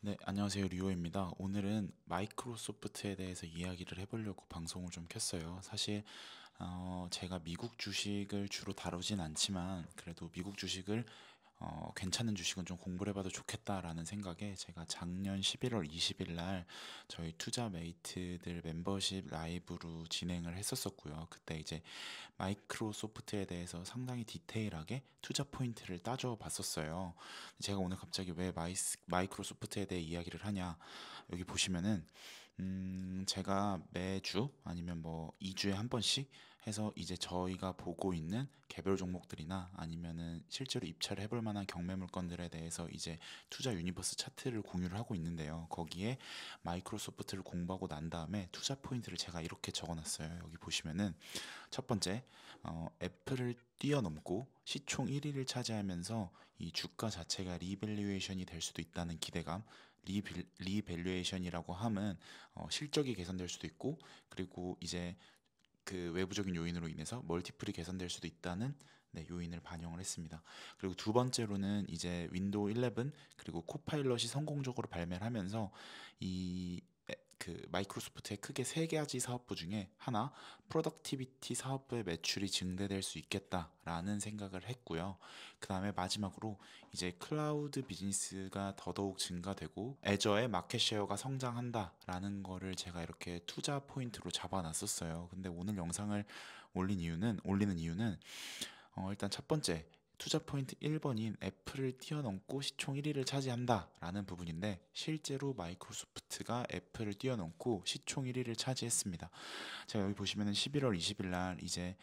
네, 안녕하세요. 리오입니다. 오늘은 마이크로소프트에 대해서 이야기를 해보려고 방송을 좀 켰어요. 사실 제가 미국 주식을 주로 다루진 않지만 그래도 미국 주식을 괜찮은 주식은 좀 공부를 해봐도 좋겠다라는 생각에 제가 작년 11월 20일 날 저희 투자 메이트들 멤버십 라이브로 진행을 했었었고요. 그때 이제 마이크로소프트에 대해서 상당히 디테일하게 투자 포인트를 따져 봤었어요. 제가 오늘 갑자기 왜 마이크로소프트에 대해 이야기를 하냐. 여기 보시면은 제가 매주 아니면 뭐 2주에 한 번씩 해서 이제 저희가 보고 있는 개별 종목들이나 아니면은 실제로 입찰을 해볼 만한 경매 물건들에 대해서 이제 투자 유니버스 차트를 공유를 하고 있는데요. 거기에 마이크로소프트를 공부하고 난 다음에 투자 포인트를 제가 이렇게 적어놨어요. 여기 보시면은 첫 번째, 애플을 뛰어넘고 시총 1위를 차지하면서 이 주가 자체가 리밸류에이션이 될 수도 있다는 기대감. 리밸류에이션이라고 함은 실적이 개선될 수도 있고, 그리고 이제 그 외부적인 요인으로 인해서 멀티플이 개선될 수도 있다는, 네, 요인을 반영을 했습니다. 그리고 두 번째로는 이제 윈도우 11 그리고 코파일럿이 성공적으로 발매를 하면서 이 마이크로소프트의 크게 세 가지 사업부 중에 하나, 프로덕티비티 사업부의 매출이 증대될 수 있겠다라는 생각을 했고요. 그 다음에 마지막으로 이제 클라우드 비즈니스가 더더욱 증가되고 애저의 마켓쉐어가 성장한다라는 거를 제가 이렇게 투자 포인트로 잡아놨었어요. 근데 오늘 영상을 올리는 이유는 일단 첫 번째, 투자 포인트 1번인 애플을 뛰어넘고 시총 1위를 차지한다라는 부분인데, 실제로 마이크로소프트가 애플을 뛰어넘고 시총 1위를 차지했습니다. 제가 여기 보시면은 11월 20일 날 이제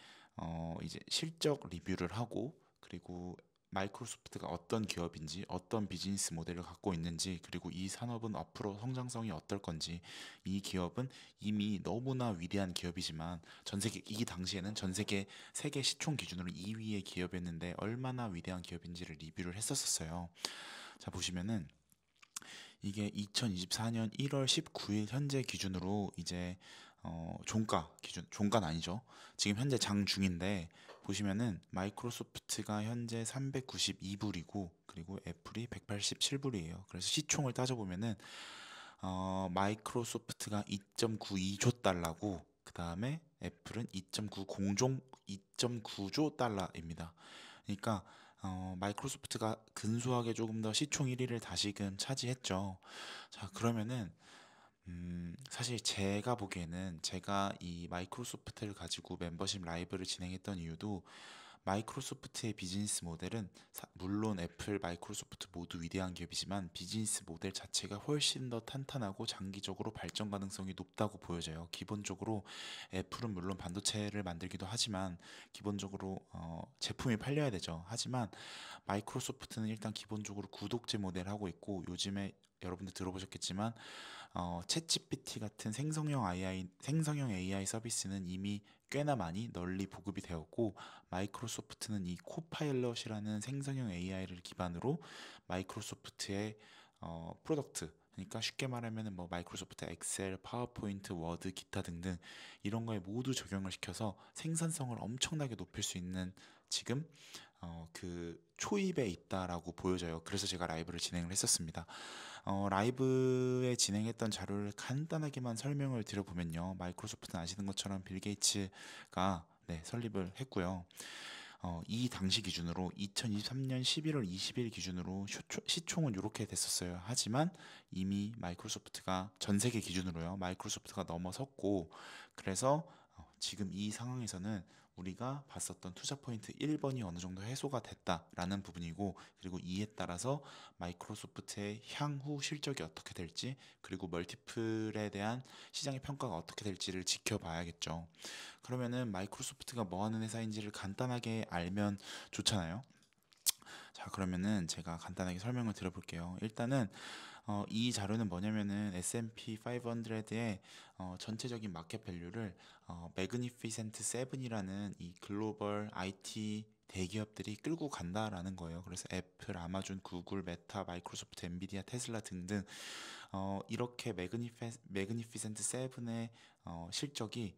실적 리뷰를 하고, 그리고 마이크로소프트가 어떤 기업인지, 어떤 비즈니스 모델을 갖고 있는지, 그리고 이 산업은 앞으로 성장성이 어떨 건지, 이 기업은 이미 너무나 위대한 기업이지만 이 당시에는 전 세계 시총 기준으로 2위의 기업이었는데 얼마나 위대한 기업인지를 리뷰를 했었어요. 자, 보시면은 이게 2024년 1월 19일 현재 기준으로 이제 종가 기준, 종가는 아니죠. 지금 현재 장중인데 보시면은 마이크로소프트가 현재 392불이고 그리고 애플이 187불이에요. 그래서 시총을 따져보면은 마이크로소프트가 2.92조 달러고 그 다음에 애플은 2.9조 달러입니다. 그러니까 마이크로소프트가 근소하게 조금 더 시총 1위를 다시금 차지했죠. 자, 그러면은 사실 제가 보기에는 제가 이 마이크로소프트를 가지고 멤버십 라이브를 진행했던 이유도 마이크로소프트의 비즈니스 모델은 물론 애플, 마이크로소프트 모두 위대한 기업이지만 비즈니스 모델 자체가 훨씬 더 탄탄하고 장기적으로 발전 가능성이 높다고 보여져요. 기본적으로 애플은 물론 반도체를 만들기도 하지만 기본적으로 제품이 팔려야 되죠. 하지만 마이크로소프트는 일단 기본적으로 구독제 모델 하고 있고, 요즘에 여러분들 들어보셨겠지만 챗GPT 같은 생성형 AI 서비스는 이미 꽤나 많이 널리 보급이 되었고, 마이크로소프트는 이 코파일럿이라는 생성형 AI를 기반으로 마이크로소프트의 프로덕트, 그러니까 쉽게 말하면 뭐 마이크로소프트 엑셀, 파워포인트, 워드, 기타 등등 이런 거에 모두 적용을 시켜서 생산성을 엄청나게 높일 수 있는 지금 그 초입에 있다라고 보여져요. 그래서 제가 라이브를 진행을 했었습니다. 라이브에 진행했던 자료를 간단하게만 설명을 드려보면요. 마이크로소프트는 아시는 것처럼 빌 게이츠가, 네, 설립을 했고요. 이 당시 기준으로 2023년 11월 20일 기준으로 시총은 이렇게 됐었어요. 하지만 이미 마이크로소프트가 전 세계 기준으로요. 마이크로소프트가 넘어섰고, 그래서 지금 이 상황에서는 우리가 봤었던 투자 포인트 1번이 어느 정도 해소가 됐다라는 부분이고, 그리고 이에 따라서 마이크로소프트의 향후 실적이 어떻게 될지, 그리고 멀티플에 대한 시장의 평가가 어떻게 될지를 지켜봐야겠죠. 그러면은 마이크로소프트가 뭐 하는 회사인지를 간단하게 알면 좋잖아요. 자, 그러면은 제가 간단하게 설명을 드려볼게요. 일단은 이 자료는 뭐냐면은 S&P 500의 전체적인 마켓 밸류를 매그니피센트 7이라는 이 글로벌 IT 대기업들이 끌고 간다라는 거예요. 그래서 애플, 아마존, 구글, 메타, 마이크로소프트, 엔비디아, 테슬라 등등 이렇게 매그니피센트 7의 실적이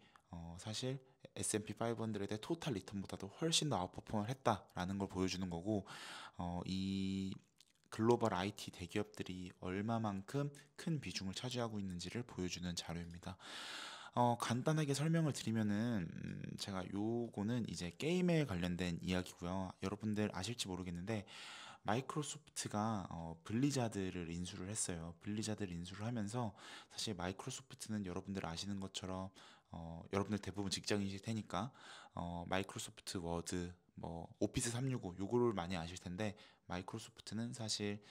사실 S&P 500의 토탈 리턴보다도 훨씬 더 아웃퍼폼을 했다라는 걸 보여주는 거고, 이 글로벌 IT 대기업들이 얼마만큼 큰 비중을 차지하고 있는지를 보여주는 자료입니다. 간단하게 설명을 드리면은 제가 요거는 이제 게임에 관련된 이야기고요. 여러분들 아실지 모르겠는데 마이크로소프트가 블리자드를 인수를 했어요. 블리자드를 인수를 하면서 사실 마이크로소프트는 여러분들 아시는 것처럼 여러분들 대부분 직장인이실 테니까 마이크로소프트 워드, 뭐 오피스 365 요거를 많이 아실 텐데 마이크로소프트는 사실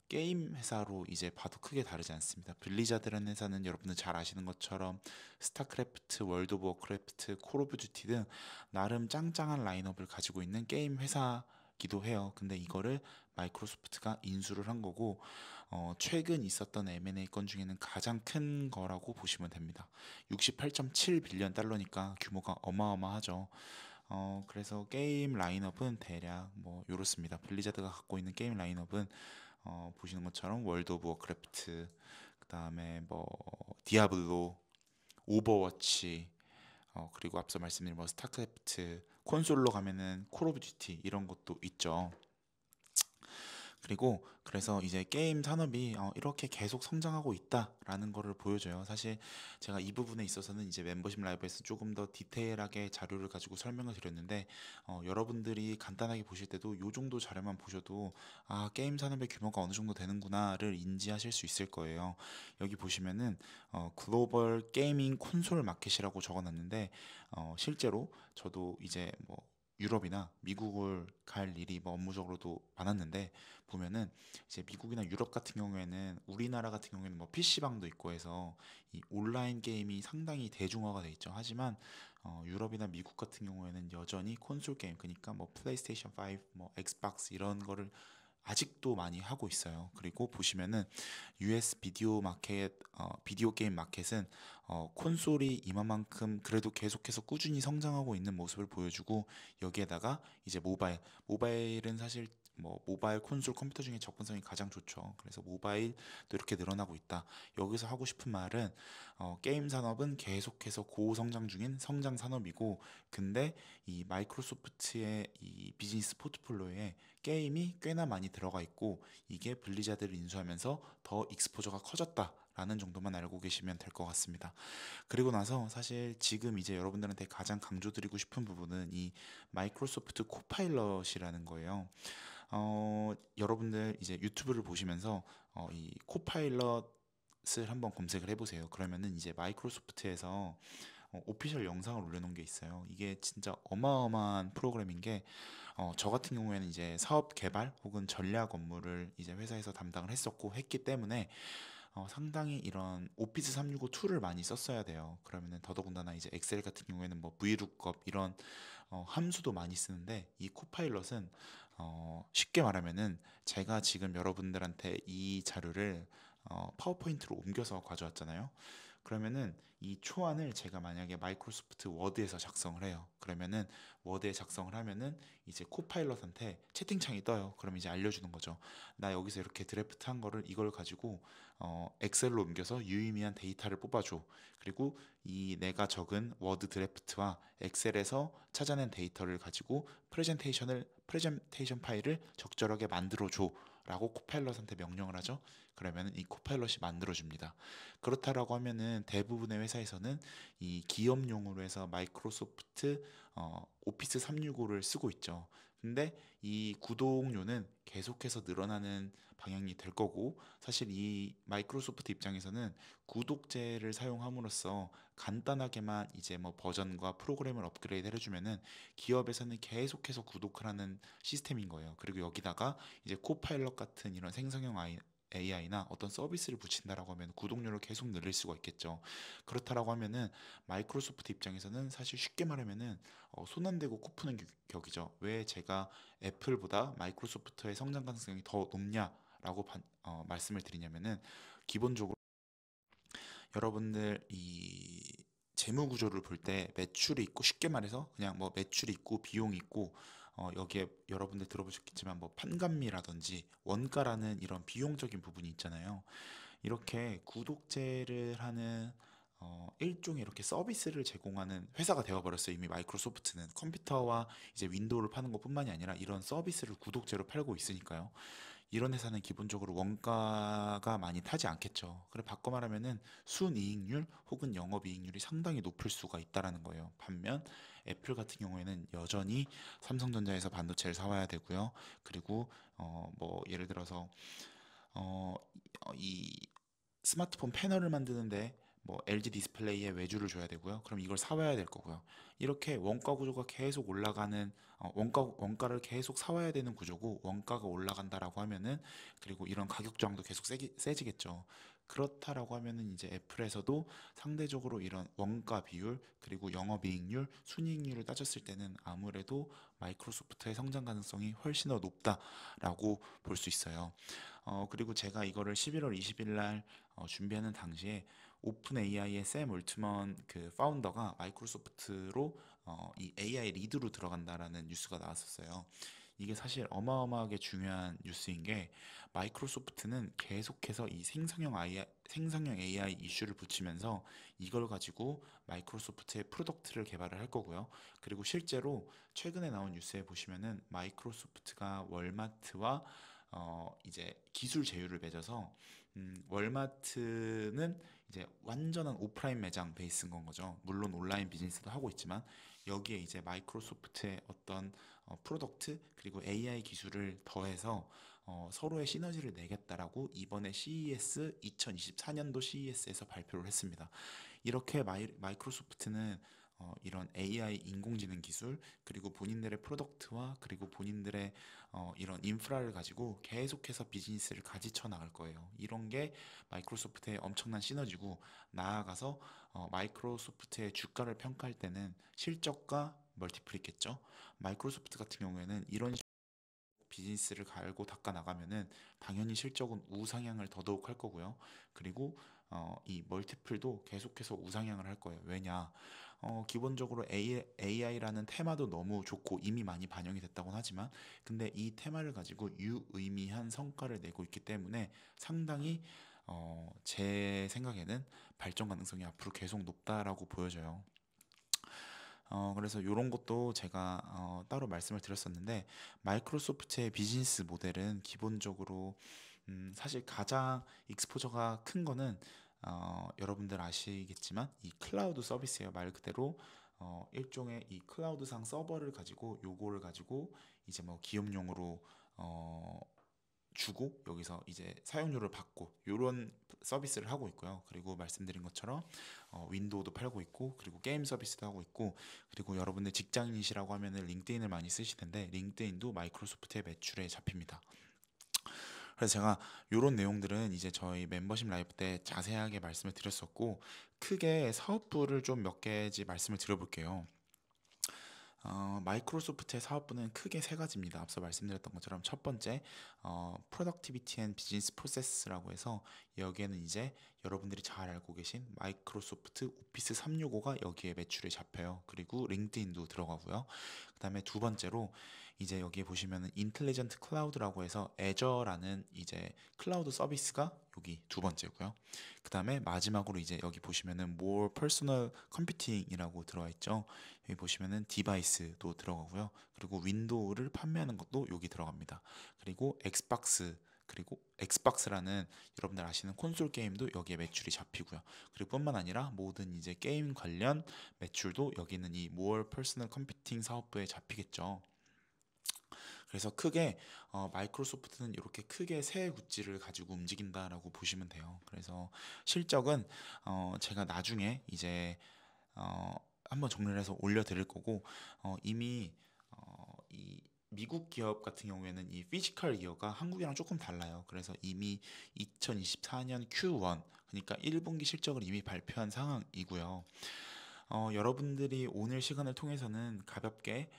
게임 회사로 이제 봐도 크게 다르지 않습니다. 블리자드라는 회사는 여러분들 잘 아시는 것처럼 스타크래프트, 월드 오브 워크래프트, 콜 오브 듀티 등 나름 짱짱한 라인업을 가지고 있는 게임 회사기도 해요. 근데 이거를 마이크로소프트가 인수를 한 거고 최근 있었던 M&A 건 중에는 가장 큰 거라고 보시면 됩니다. 68.7 빌리언 달러니까 규모가 어마어마하죠. 그래서 게임 라인업은 대략 뭐 요렇습니다. 블리자드가 갖고 있는 게임 라인업은 보시는 것처럼 월드 오브 워크래프트, 그다음에 뭐 디아블로, 오버워치, 그리고 앞서 말씀드린 뭐 스타크래프트, 콘솔로 가면은 콜 오브 듀티 이런 것도 있죠. 그리고 그래서 이제 게임 산업이 이렇게 계속 성장하고 있다라는 거를 보여줘요. 사실 제가 이 부분에 있어서는 이제 멤버십 라이브에서 조금 더 디테일하게 자료를 가지고 설명을 드렸는데 여러분들이 간단하게 보실 때도 요 정도 자료만 보셔도 아, 게임 산업의 규모가 어느 정도 되는구나를 인지하실 수 있을 거예요. 여기 보시면은 글로벌 게이밍 콘솔 마켓이라고 적어놨는데 실제로 저도 이제 뭐 유럽이나 미국을 갈 일이 뭐 업무적으로도 많았는데 보면은 이제 미국이나 유럽 같은 경우에는 우리나라 같은 경우에는 뭐 PC방도 있고 해서 이 온라인 게임이 상당히 대중화가 돼 있죠. 하지만 유럽이나 미국 같은 경우에는 여전히 콘솔 게임, 그러니까 뭐 플레이스테이션 5, 뭐 엑스박스 이런 거를 아직도 많이 하고 있어요. 그리고 보시면은 US 비디오 마켓, 비디오 게임 마켓은 콘솔이 이만큼 그래도 계속해서 꾸준히 성장하고 있는 모습을 보여주고 여기에다가 이제 모바일은 사실 뭐 모바일 콘솔 컴퓨터 중에 접근성이 가장 좋죠. 그래서 모바일도 이렇게 늘어나고 있다. 여기서 하고 싶은 말은 게임 산업은 계속해서 고성장 중인 성장 산업이고 근데 이 마이크로소프트의 이 비즈니스 포트폴리오에 게임이 꽤나 많이 들어가 있고 이게 블리자드를 인수하면서 더 익스포저가 커졌다라는 정도만 알고 계시면 될 것 같습니다. 그리고 나서 사실 지금 이제 여러분들한테 가장 강조드리고 싶은 부분은 이 마이크로소프트 코파일럿이라는 거예요. 여러분들 이제 유튜브를 보시면서 이 코파일럿을 한번 검색을 해보세요. 그러면은 이제 마이크로소프트에서 오피셜 영상을 올려놓은 게 있어요. 이게 진짜 어마어마한 프로그램인 게, 저 같은 경우에는 이제 사업 개발 혹은 전략 업무를 이제 회사에서 담당을 했었고 했기 때문에 상당히 이런 오피스 365 툴을 많이 썼어야 돼요. 그러면은 더더군다나 이제 엑셀 같은 경우에는 뭐 VLOOKUP 이런 함수도 많이 쓰는데 이 코파일럿은 쉽게 말하면은 제가 지금 여러분들한테 이 자료를 파워포인트로 옮겨서 가져왔잖아요. 그러면은 이 초안을 제가 만약에 마이크로소프트 워드에서 작성을 해요. 그러면은 워드에 작성을 하면은 이제 코파일럿한테 채팅창이 떠요. 그럼 이제 알려주는 거죠. 나 여기서 이렇게 드래프트 한 거를 이걸 가지고 엑셀로 옮겨서 유의미한 데이터를 뽑아줘. 그리고 이 내가 적은 워드 드래프트와 엑셀에서 찾아낸 데이터를 가지고 프레젠테이션 파일을 적절하게 만들어 줘라고 코파일럿한테 명령을 하죠. 그러면 이 코파일럿이 만들어 줍니다. 그렇다라고 하면은 대부분의 회사에서는 이 기업용으로 해서 마이크로소프트 오피스 365를 쓰고 있죠. 근데 이 구독료는 계속해서 늘어나는 방향이 될 거고 사실 이 마이크로소프트 입장에서는 구독제를 사용함으로써 간단하게만 이제 뭐 버전과 프로그램을 업그레이드 해주면은 기업에서는 계속해서 구독을 하는 시스템인 거예요. 그리고 여기다가 이제 코파일럿 같은 이런 생성형 AI나 어떤 서비스를 붙인다라고 하면 구독료를 계속 늘릴 수가 있겠죠. 그렇다라고 하면은 마이크로소프트 입장에서는 사실 쉽게 말하면은 손 안 대고 코 푸는 격이죠. 왜 제가 애플보다 마이크로소프트의 성장 가능성이 더 높냐라고 말씀을 드리냐면은 기본적으로 여러분들 이 재무 구조를 볼 때 매출이 있고 쉽게 말해서 그냥 뭐 매출이 있고 비용이 있고 여기에 여러분들 들어보셨겠지만 뭐 판관비라든지 원가라는 이런 비용적인 부분이 있잖아요. 이렇게 구독제를 하는 일종의 이렇게 서비스를 제공하는 회사가 되어버렸어요. 이미 마이크로소프트는 컴퓨터와 이제 윈도우를 파는 것뿐만이 아니라 이런 서비스를 구독제로 팔고 있으니까요. 이런 회사는 기본적으로 원가가 많이 타지 않겠죠. 그래 바꿔 말하면은 순이익률 혹은 영업이익률이 상당히 높을 수가 있다라는 거예요. 반면 애플 같은 경우에는 여전히 삼성전자에서 반도체를 사와야 되고요. 그리고 뭐 예를 들어서 어, 이 스마트폰 패널을 만드는데 뭐 LG 디스플레이에 외주를 줘야 되고요. 그럼 이걸 사와야 될 거고요. 이렇게 원가 구조가 계속 올라가는 원가를 계속 사와야 되는 구조고 원가가 올라간다라고 하면은 그리고 이런 가격 저항도 계속 세지겠죠. 그렇다라고 하면은 이제 애플에서도 상대적으로 이런 원가 비율 그리고 영업이익률, 순이익률을 따졌을 때는 아무래도 마이크로소프트의 성장 가능성이 훨씬 더 높다라고 볼 수 있어요. 그리고 제가 이거를 11월 20일 날 준비하는 당시에 오픈 AI의 샘 올트먼 그 파운더가 마이크로소프트로 이 AI 리드로 들어간다라는 뉴스가 나왔었어요. 이게 사실 어마어마하게 중요한 뉴스인 게 마이크로소프트는 계속해서 이 생성형 AI 이슈를 붙이면서 이걸 가지고 마이크로소프트의 프로덕트를 개발을 할 거고요. 그리고 실제로 최근에 나온 뉴스에 보시면은 마이크로소프트가 월마트와 이제 기술 제휴를 맺어서 월마트는 이제 완전한 오프라인 매장 베이스인 건 거죠. 물론 온라인 비즈니스도 하고 있지만 여기에 이제 마이크로소프트의 어떤 프로덕트 그리고 AI 기술을 더해서 서로의 시너지를 내겠다라고 이번에 CES 2024년도 CES에서 발표를 했습니다. 이렇게 마이크로소프트는 이런 AI 인공지능 기술 그리고 본인들의 프로덕트와 그리고 본인들의 이런 인프라를 가지고 계속해서 비즈니스를 가지쳐 나갈 거예요. 이런 게 마이크로소프트의 엄청난 시너지고 나아가서 마이크로소프트의 주가를 평가할 때는 실적과 멀티플이겠죠. 마이크로소프트 같은 경우에는 이런 비즈니스를 갈고 닦아 나가면은 당연히 실적은 우상향을 더더욱 할 거고요. 그리고 이 멀티플도 계속해서 우상향을 할 거예요. 왜냐? 기본적으로 AI라는 테마도 너무 좋고 이미 많이 반영이 됐다고 하지만 근데 이 테마를 가지고 유의미한 성과를 내고 있기 때문에 상당히 제 생각에는 발전 가능성이 앞으로 계속 높다라고 보여져요. 그래서 이런 것도 제가 따로 말씀을 드렸었는데 마이크로소프트의 비즈니스 모델은 기본적으로 사실 가장 익스포저가 큰 거는 여러분들 아시겠지만 이 클라우드 서비스예요. 말 그대로 일종의 이 클라우드상 서버를 가지고 요거를 가지고 이제 뭐 기업용으로 어, 주고 여기서 이제 사용료를 받고 이런 서비스를 하고 있고요. 그리고 말씀드린 것처럼 윈도우도 팔고 있고 그리고 게임 서비스도 하고 있고 그리고 여러분들 직장인이시라고 하면은 링크드인을 많이 쓰실 텐데 링크드인도 마이크로소프트의 매출에 잡힙니다. 그래서 제가 이런 내용들은 이제 저희 멤버십 라이브 때 자세하게 말씀을 드렸었고 크게 사업부를 좀 몇 개지 말씀을 드려볼게요. 마이크로소프트의 사업부는 크게 세 가지입니다. 앞서 말씀드렸던 것처럼 첫 번째, 프로덕티비티 앤 비즈니스 프로세스라고 해서 여기에는 이제 여러분들이 잘 알고 계신 마이크로소프트 오피스 365가 여기에 매출에 잡혀요. 그리고 링크드인도 들어가고요. 그다음에 두 번째로 이제 여기에 보시면은 인텔리전트 클라우드라고 해서 애저라는 이제 클라우드 서비스가 여기 두 번째고요. 그다음에 마지막으로 이제 여기 보시면은 more personal computing이라고 들어와 있죠. 여기 보시면은 디바이스도 들어가고요. 그리고 윈도우를 판매하는 것도 여기 들어갑니다. 그리고 그리고 엑스박스라는 여러분들 아시는 콘솔 게임도 여기에 매출이 잡히고요. 그리고 뿐만 아니라 모든 이제 게임 관련 매출도 여기는 이 more personal computing 사업부에 잡히겠죠. 그래서 크게 마이크로소프트는 이렇게 크게 세 구찌를 가지고 움직인다라고 보시면 돼요. 그래서 실적은 제가 나중에 이제 어, 한번 정리를 해서 올려드릴 거고 이미 이 미국 기업 같은 경우에는 이 피지컬 이어가 한국이랑 조금 달라요. 그래서 이미 2024년 Q1 그러니까 1분기 실적을 이미 발표한 상황이고요. 여러분들이 오늘 시간을 통해서는 가볍게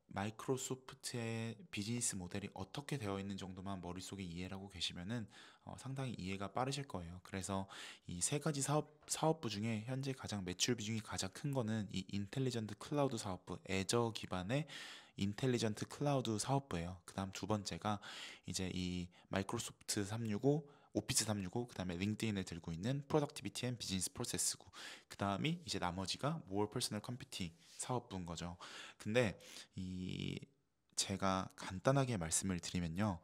마이크로소프트의 비즈니스 모델이 어떻게 되어 있는 정도만 머릿속에 이해를 하고 계시면은 상당히 이해가 빠르실 거예요. 그래서 이 세 가지 사업부 중에 현재 가장 매출 비중이 가장 큰 거는 이 인텔리전트 클라우드 사업부, 애저 기반의 인텔리전트 클라우드 사업부예요. 그다음 두 번째가 이제 이 마이크로소프트 365 오피스 365, 그다음에 링크드인을 들고 있는 프로덕티비티 앤 비즈니스 프로세스고, 그다음이 이제 나머지가 more personal computing 사업부인 거죠. 근데 이 제가 간단하게 말씀을 드리면요.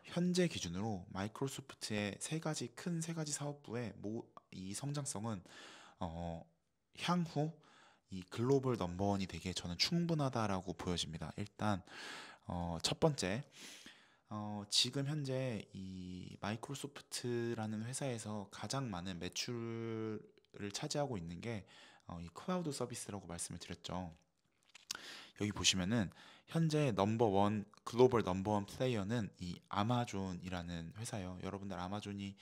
현재 기준으로 마이크로소프트의 세 가지 사업부의 이 성장성은 어, 향후 이 글로벌 넘버원이 되기에 저는 충분하다라고 보여집니다. 일단 첫 번째, 지금 현재 이 마이크로소프트라는 회사에서 가장 많은 매출을 차지하고 있는 게 이 클라우드 서비스라고 말씀을 드렸죠. 여기 보시면은 현재 넘버원 글로벌 넘버원 플레이어는 이 아마존이라는 회사예요. 여러분들 아마존이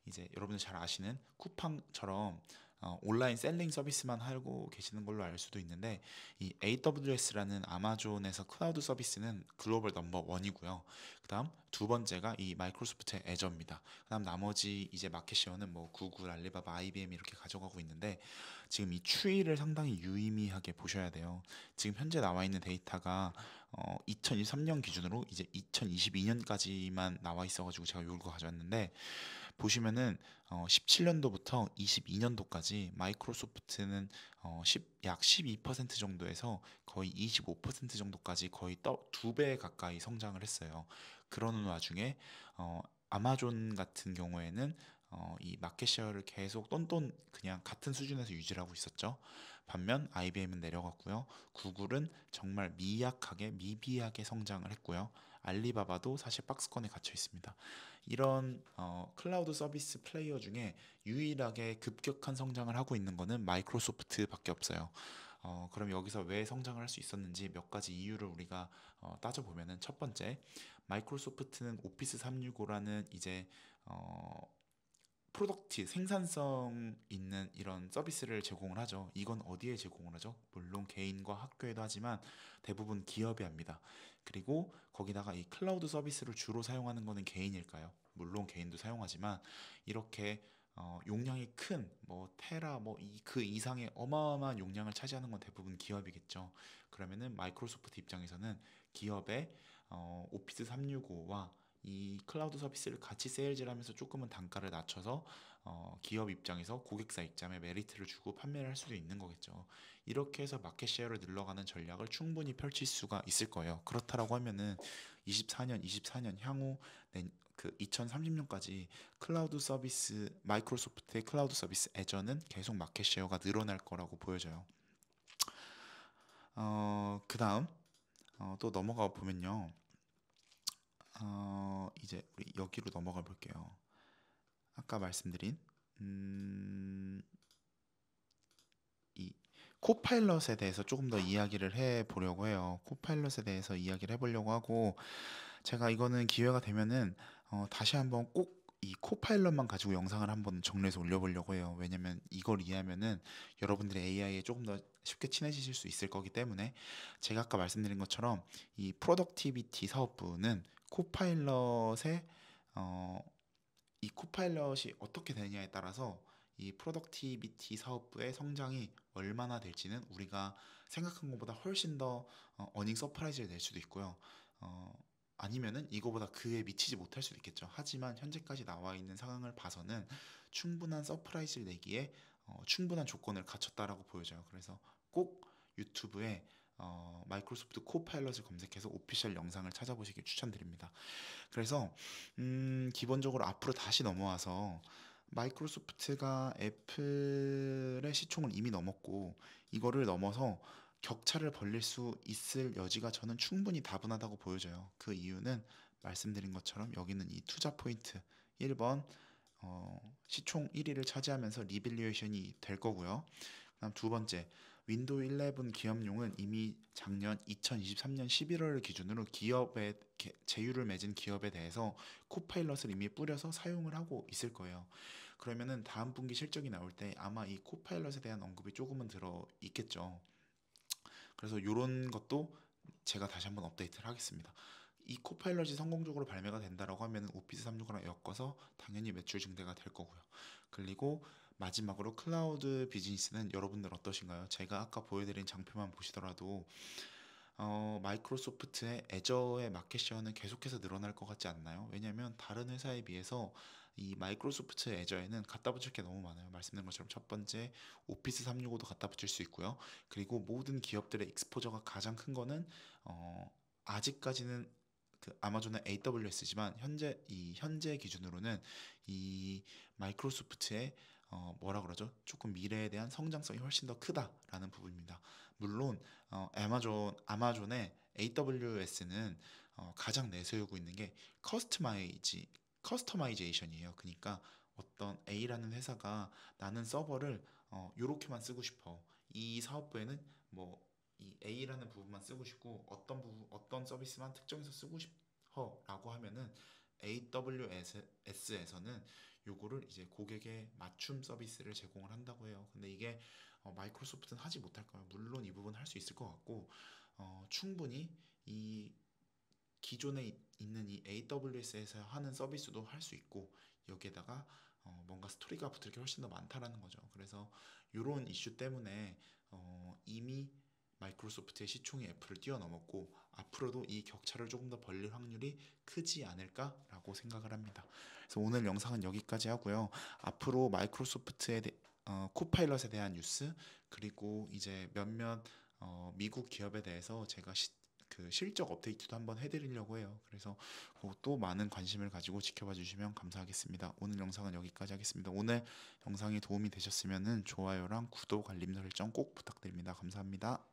이제 여러분들 잘 아시는 쿠팡처럼 온라인 셀링 서비스만 하고 계시는 걸로 알 수도 있는데 이 AWS라는 아마존에서 클라우드 서비스는 글로벌 넘버 원이고요. 그다음 두 번째가 이 마이크로소프트의 애저입니다. 그다음 나머지 이제 마켓 쉐어는 뭐 구글, 알리바바, IBM 이렇게 가져가고 있는데 지금 이 추이를 상당히 유의미하게 보셔야 돼요. 지금 현재 나와 있는 데이터가 2023년 기준으로 이제 2022년까지만 나와 있어가지고 제가 이걸 가져왔는데 보시면은 17년도부터 22년도까지 마이크로소프트는 약 12% 정도에서 거의 25% 정도까지 거의 두 배 가까이 성장을 했어요. 그러는 와중에 아마존 같은 경우에는 이 마켓 쉐어를 계속 똔똔 그냥 같은 수준에서 유지를 하고 있었죠. 반면 IBM은 내려갔고요. 구글은 정말 미비하게 성장을 했고요. 알리바바도 사실 박스권에 갇혀 있습니다. 이런 클라우드 서비스 플레이어 중에 유일하게 급격한 성장을 하고 있는 거는 마이크로소프트밖에 없어요. 그럼 여기서 왜 성장을 할 수 있었는지 몇 가지 이유를 우리가 따져보면은 첫 번째, 마이크로소프트는 오피스 365라는 이제 어, 프로덕트 생산성 있는 이런 서비스를 제공을 하죠. 이건 어디에 제공을 하죠? 물론 개인과 학교에도 하지만 대부분 기업이 합니다. 그리고 거기다가 이 클라우드 서비스를 주로 사용하는 거는 개인일까요? 물론 개인도 사용하지만 이렇게 용량이 큰 뭐 테라 뭐 그 이상의 어마어마한 용량을 차지하는 건 대부분 기업이겠죠. 그러면은 마이크로소프트 입장에서는 기업의 오피스 365와 이 클라우드 서비스를 같이 세일즈를 하면서 조금은 단가를 낮춰서 기업 입장에서 고객사 입장에 메리트를 주고 판매를 할 수도 있는 거겠죠. 이렇게 해서 마켓 쉐어를 늘려가는 전략을 충분히 펼칠 수가 있을 거예요. 그렇다라고 하면은 24년 향후 그 2030년까지 클라우드 서비스 마이크로소프트의 클라우드 서비스 애저는 계속 마켓 쉐어가 늘어날 거라고 보여져요. 그다음 또 넘어가 보면요. 이제 우리 여기로 넘어가 볼게요. 아까 말씀드린 음, 이 코파일럿에 대해서 조금 더 이야기를 해 보려고 해요. 코파일럿에 대해서 이야기를 해보려고 하고 제가 이거는 기회가 되면은 다시 한번 꼭 이 코파일럿만 가지고 영상을 한번 정리해서 올려보려고 해요. 왜냐면 이걸 이해하면은 여러분들이 AI에 조금 더 쉽게 친해지실 수 있을 거기 때문에 제가 아까 말씀드린 것처럼 이 프로덕티비티 사업부는 코파일럿의 어, 이 코파일럿이 어떻게 되느냐에 따라서 이 프로덕티비티 사업부의 성장이 얼마나 될지는 우리가 생각한 것보다 훨씬 더 어닝 서프라이즈를 낼 수도 있고요. 어, 아니면은 이거보다 그에 미치지 못할 수도 있겠죠. 하지만 현재까지 나와 있는 상황을 봐서는 충분한 서프라이즈를 내기에 충분한 조건을 갖췄다라고 보여져요. 그래서 꼭 유튜브에 마이크로소프트 코파일럿을 검색해서 오피셜 영상을 찾아보시길 추천드립니다. 그래서 기본적으로 앞으로 다시 넘어와서 마이크로소프트가 애플의 시총을 이미 넘었고 이거를 넘어서 격차를 벌릴 수 있을 여지가 저는 충분히 다분하다고 보여져요. 그 이유는 말씀드린 것처럼 여기는 이 투자 포인트 1번 시총 1위를 차지하면서 리밸류에이션이 될 거고요. 그다음 두 번째 윈도우 11 기업용은 이미 작년 2023년 11월 기준으로 기업에 제휴를 맺은 기업에 대해서 코파일럿을 이미 뿌려서 사용을 하고 있을 거예요. 그러면은 다음 분기 실적이 나올 때 아마 이 코파일럿에 대한 언급이 조금은 들어 있겠죠. 그래서 이런 것도 제가 다시 한번 업데이트를 하겠습니다. 이 코파일럿이 성공적으로 발매가 된다라고 하면 오피스 365랑 엮어서 당연히 매출 증대가 될 거고요. 그리고 마지막으로 클라우드 비즈니스는 여러분들 어떠신가요? 제가 아까 보여드린 장표만 보시더라도 마이크로소프트의 애저의 마켓 쉐어는 계속해서 늘어날 것 같지 않나요? 왜냐하면 다른 회사에 비해서 이 마이크로소프트 애저에는 갖다 붙일 게 너무 많아요. 말씀드린 것처럼 첫 번째 오피스 365도 갖다 붙일 수 있고요. 그리고 모든 기업들의 익스포저가 가장 큰 거는 아직까지는 그 아마존은 AWS지만 현재 기준으로는 이 마이크로소프트의 뭐라 그러죠? 조금 미래에 대한 성장성이 훨씬 더 크다라는 부분입니다. 물론 아마존의 AWS는 가장 내세우고 있는 게 커스터마이제이션이에요. 그러니까 어떤 A라는 회사가 나는 서버를 요렇게만 쓰고 싶어. 이 사업부에는 뭐 이 A라는 부분만 쓰고 싶고 어떤 서비스만 특정해서 쓰고 싶어라고 하면은 AWS에서는 요거를 이제 고객의 맞춤 서비스를 제공을 한다고 해요. 근데 이게 마이크로소프트는 하지 못할까요? 물론 이 부분 할 수 있을 것 같고 충분히 이 기존에 있는 이 AWS에서 하는 서비스도 할 수 있고 여기에다가 뭔가 스토리가 붙을 게 훨씬 더 많다라는 거죠. 그래서 이런 이슈 때문에 이미 마이크로소프트의 시총이 애플을 뛰어넘었고 앞으로도 이 격차를 조금 더 벌릴 확률이 크지 않을까라고 생각을 합니다. 그래서 오늘 영상은 여기까지 하고요. 앞으로 코파일럿에 대한 뉴스 그리고 이제 몇몇 미국 기업에 대해서 제가 그 실적 업데이트도 한번 해드리려고 해요. 그래서 또 많은 관심을 가지고 지켜봐 주시면 감사하겠습니다. 오늘 영상은 여기까지 하겠습니다. 오늘 영상이 도움이 되셨으면 좋아요랑 구독, 알림 설정 꼭 부탁드립니다. 감사합니다.